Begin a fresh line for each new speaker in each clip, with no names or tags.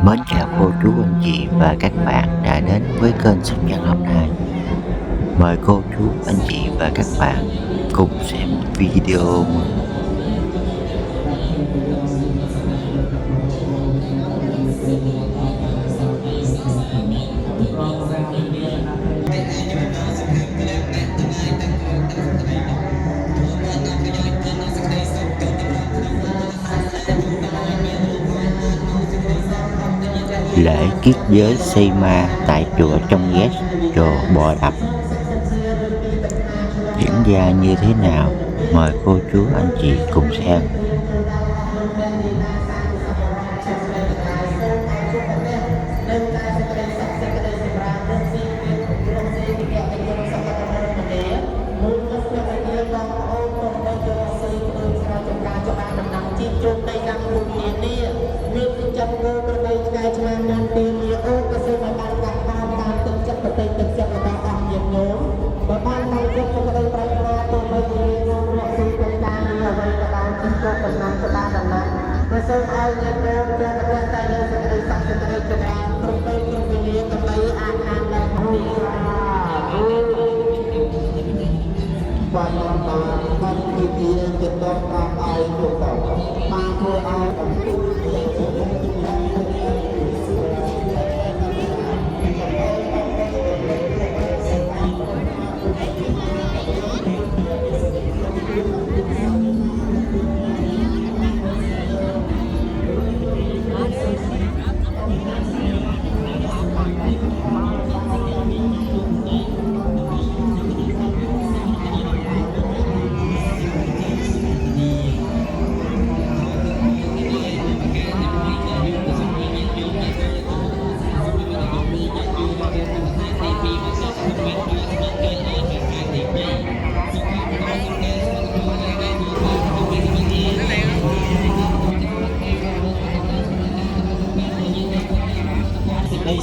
Mến chào cô chú anh chị và các bạn đã đến với kênh Sách Văn hôm nay. Mời cô chú anh chị và các bạn cùng xem video. Lễ kiết giới xây ma tại chùa Trong Ghét, chùa Bò Đập diễn ra như thế nào? Mời cô chú anh chị cùng xem.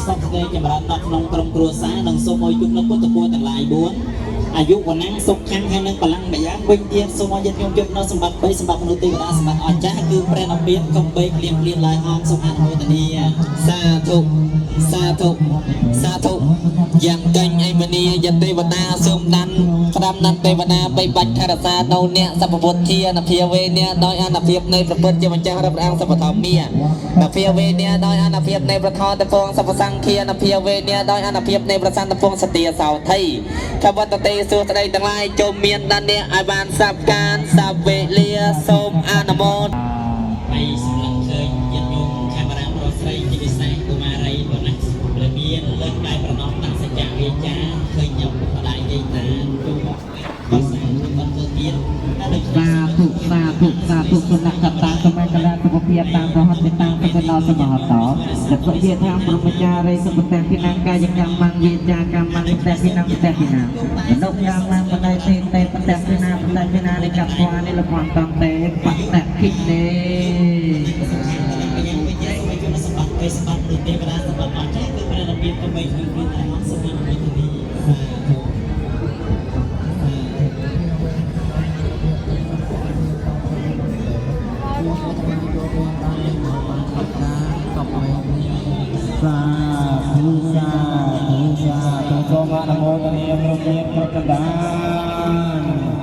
Sắp đâyចម្រើនដល់ក្នុងក្រុមគ្រួសារនិងសូមឲ្យជុំនឹងពុទ្ធពរទាំងឡាយ4អាយុវណ្ណៈសុខខាងហើយនឹងបលាំងម្យ៉ាងវិញទៀតសូមឲ្យញាតិញោមជុំនៅសម្បត្តិ3សម្បត្តិមនុស្សទេវតាសម្បត្តិអស្ចារ្យគឺព្រះនិព្វានកុំបីក្លៀមឡាយអមសូមអនុមោទនាសាធុសាធុសាធុយ៉ាងកេញអីមនីយទេវតាសូមដាន់ផ្ដាំដាន់ទេវតាបីបាច់ថរសានៅអ្នកសពពុទ្ធានភាវេអ្នកដោយអនុភាពនៃប្រពុតជាម្ចាស់រឹបរាំងសពធម្មានភាវេអ្នកដោយអនុភាពនៃប្រថតពងសពសង្ឃានភាវេអ្នកដោយអនុភាពនៃប្រសន្តពងសទាសោធិខវតទេសួស្ដីទាំងឡាយចូលមានដល់អ្នកឲ្យបានសັບកានសវេលាសូមអនុមោទហើយសម្រាប់ឃើញញាតិញោមកាមេរ៉ាប្រុសស្រីជាពិសេសកុមារីប៉ុណ្ណាព្រះមានលើកដៃប្រណម្យដាក់សច្ចៈវាចាឃើញញោមបដៃយាយតាទូបសាបន្តទៅទៀតសាធុសាធុសាធុសុណកតាសម័យកលាសុខភាពតាមរហត់ទៅតាមទៅដល់សមហតសត្វជាថាព្រមចារីសុបតេពីណាកាយកម្មមង្យាចាកម្មមង្យតេពីណាតេពីណាមនុស្សយ៉ាងណាបដៃទេតេបតេពីណានៃកព្វានេះលំអតំទេបតេគិទេសម្បត្តិទេវតាសម្បត្តិអញ្ចឹងគឺព្រះរបៀបទៅបីគឺតែសម្បត្តិមួយទីសូមអនុមោទនាគ្រប់ញាតិគ្រប់កណ្ដាល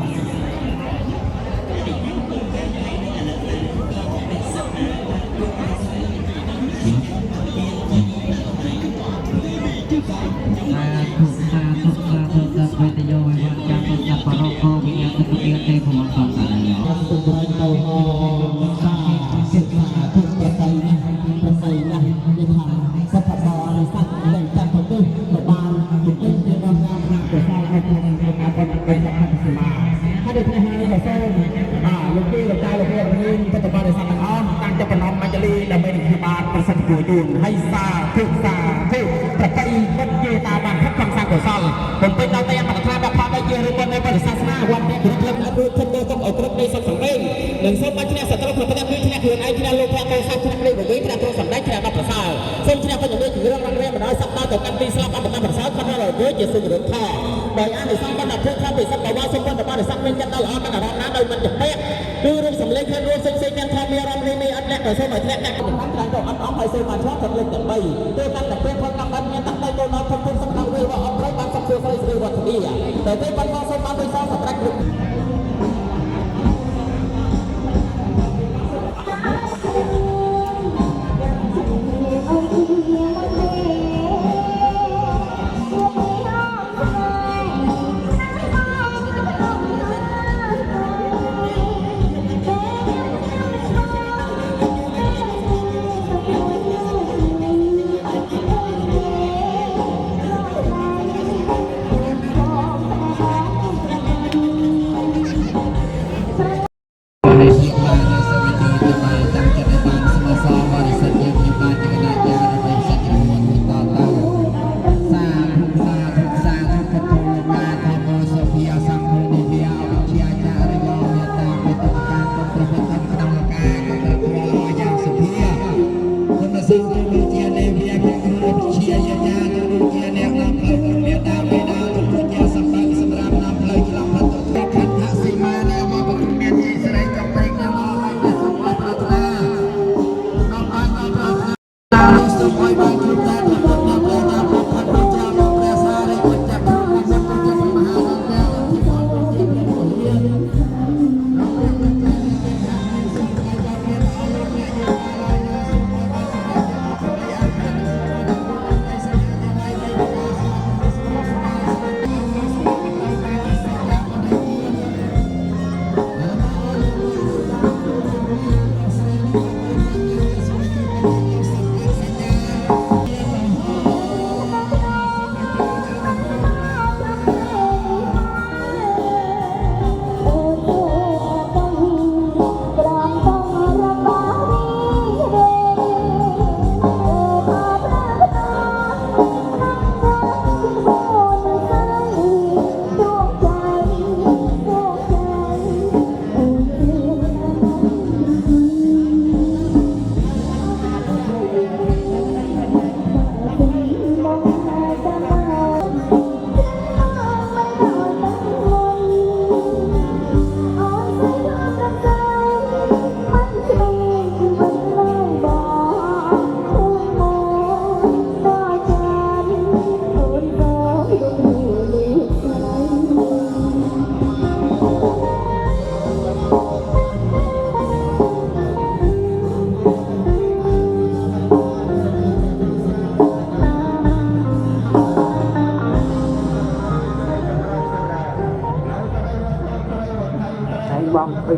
ហើយសាធុសាធុប្រតិបត្តិជាតាបានខិតខំសាងកុសលបំពេញដល់តែបរិខាដល់ផលដែលជារូបនៃបរិសាសនាវត្តនេះគ្រប់លំអត់រួចធំទៅកុំឲ្យគ្រប់នៃសុខសម្លេងនិងសូមបានឈ្នះសត្រូវក្នុងប្រទេសគឺឈ្នះខ្លួនឯងឈ្នះលោកព្រះកុសលឈ្នះព្រៃវងឈ្នះទ្រង់សម្ដេចឈ្នះដល់ប្រសើរសូមឈ្នះបញ្ញវេជំរឿនរងរាបណ្ដោយសព្ទដល់ទៅកាន់ទីស្លាប់អបកម្មប្រសើរខំរករួចជាសុខរត់ខដោយអានិសង្ឃបណ្ឌភុខពិសិដ្ឋបវរសូមបណ្ឌបរិស័កមានចិត្តដល់ល្អកណ្ដាល ណាដោយមិនចម្ពាក់គឺរូបសម្លេងខ្លួនរួមផ្សេងៗមានថាមានអារម្មណ៍នេះអត់អ្នកក៏សូមឲ្យធ្លាក់អ្នកចំណាំច្រើនទៅអត់អស់ហើយសូមឲ្យឆ្លងទៅលេខទាំង3ទៅតាមតែពេលផងតាមបានមានតាំងតែចូលដល់ភពសំខាន់វាអត់ត្រូវបានសក្តិស្រីស្រីវត្តនីតែពេលបានមកសូមបានដោយសារសម្រាប់គ្រប់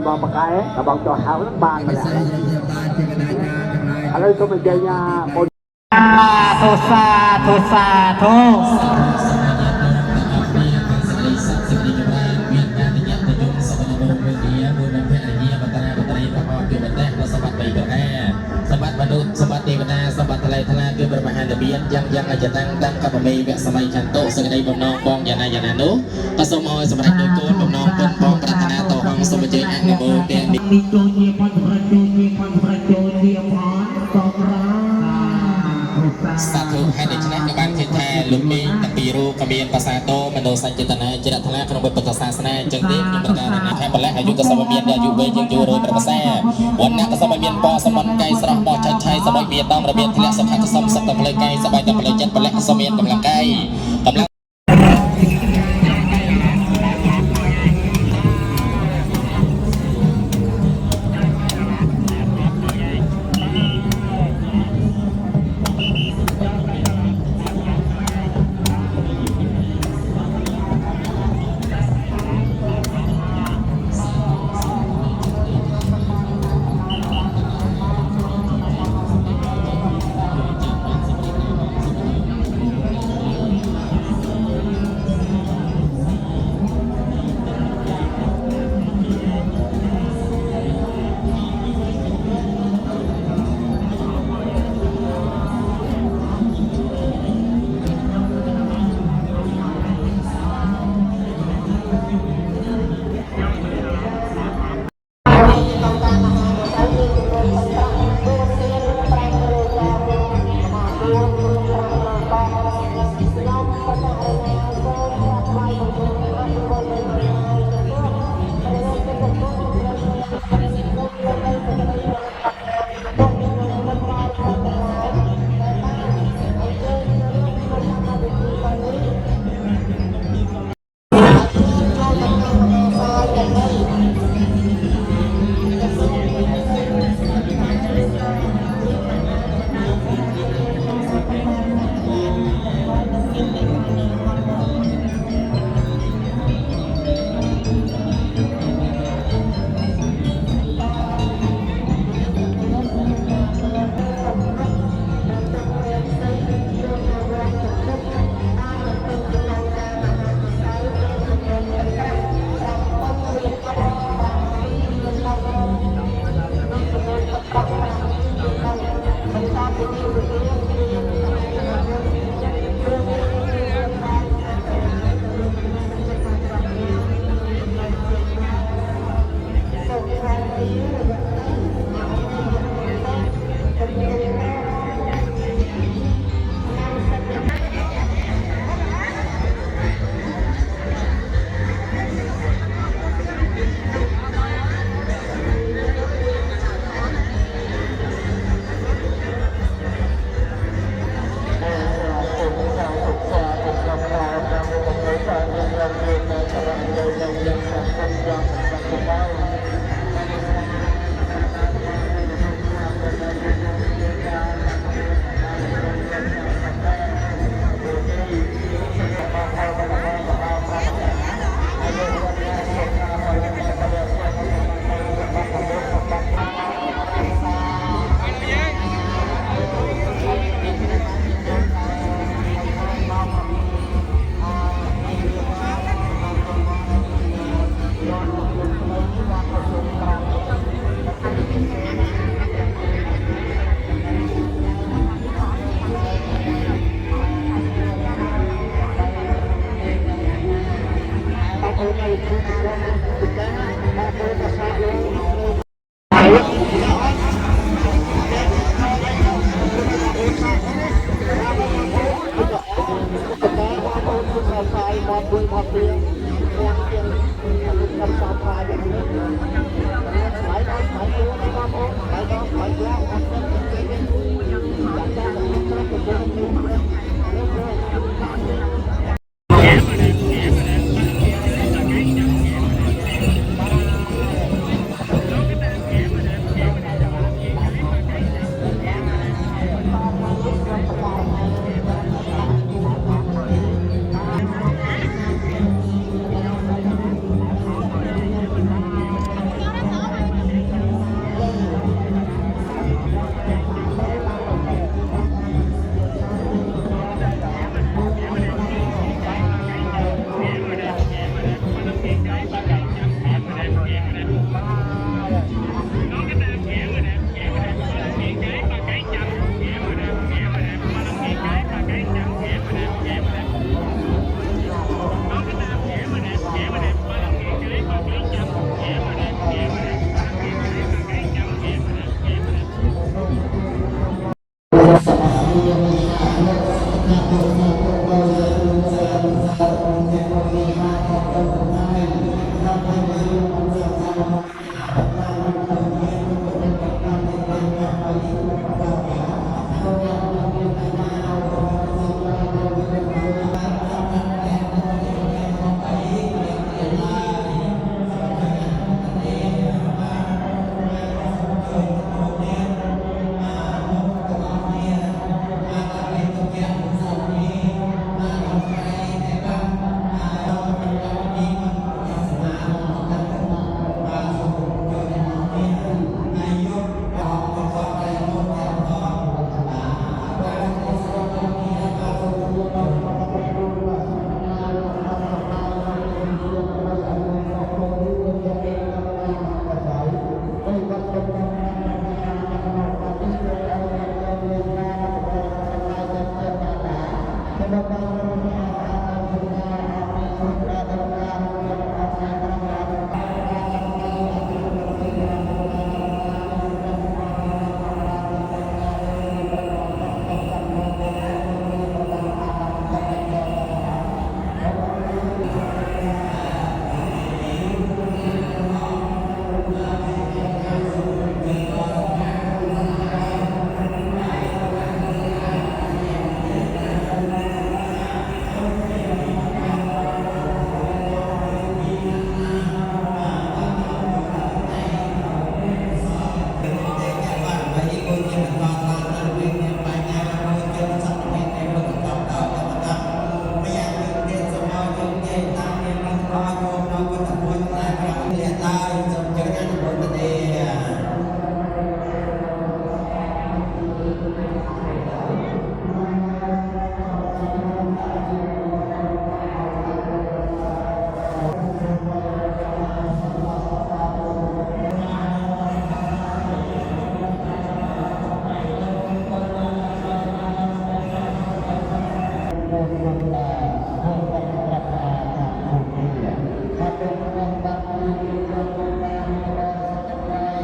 បងបកែតែបងចោះហៅបានម្ល៉េះឥឡូវសូមនិយាយបង
ធោសាធោសាធោ សម្បត្តិទេវតាសម្បត្តិថ្លៃថ្លាគឺព្រះមហានិព្វានយ៉ាងអចតាំងតាំងកបមេវៈសម័យចន្ទោសក្តីបំណងបងយ៉ាងណានោះក៏សូមឲ្យសម្រេចដោយគោលបំណងគុណបងប្រាថ្នាតហងសូមអញ្ជើញអនុមោទទាំងនេះចូលជាផនសម្រាប់ចូលជាផនសម្រាប់ចូលជាផនតរាសាធុហើយដូច្នេះក៏បានគិតថាលោកមីងតាពីរូបក៏មានភាសាតោមនោសញ្ចេតនាជ្រះថ្លាក្នុងពុទ្ធសាសនាអញ្ចឹងទេខ្ញុំប្រកាសថាថាបលៈអាយុក៏សូមមានអាយុវែងជាងយូររយព្រះភាសាវណ្ណៈក៏សូមមានពណ៌សមន្តកាយស្រស់បោះចាច់ឆៃសម័យមានតំរបៀបធ្លាក់សុខៈសំសឹកទៅផ្លូវកាយសបាយទៅផ្លូវចិត្តបលៈសូមមានកម្លាំងកាយកម្លាំង
អ เ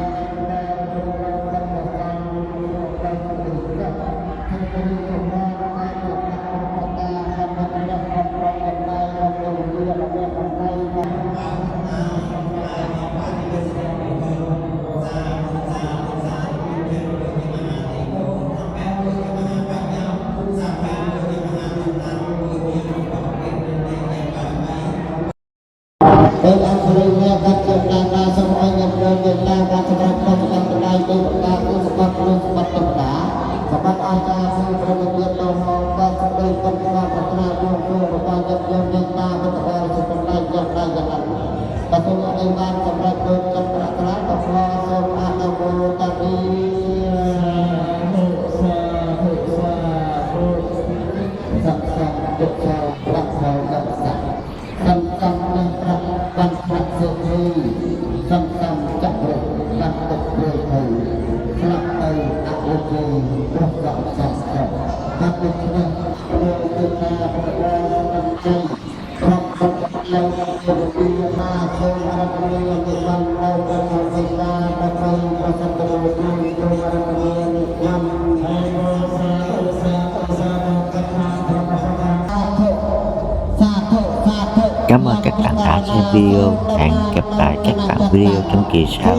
tôi ăn tôi nghe các trường đại ta xong anh em người người ta và các bạn có các bạn đại tôi ta cũng sẽ bắt luôn bắt tất cả các bạn ai ta sẽ phải được biết đâu và các đây con ta và ta luôn luôn và ta nhận nhận nhận ta và các bạn sẽ phải đại nhận đại nhận đại và tôi đã đi ban các bạn tôi trong các bạn các bạn xong ăn tôi ta đi sẵn sàng được sao đặt sao đặt sẵn sẵn sàng lên đặt đặt đặt sự thi sẵn sàng chặt được đặt được người thầy lạc tay đặt được gì được gạo sẵn sàng đặt được gì người người ta phải lo nằm chơi không không lâu không đi mà không ăn đi thì bằng lâu không phải ra đặt tay và sẵn được rồi rồi ăn đi nhằm hay
Cảm ơn các bạn đã xem video. Hẹn gặp lại các bạn video trong kỳ sau.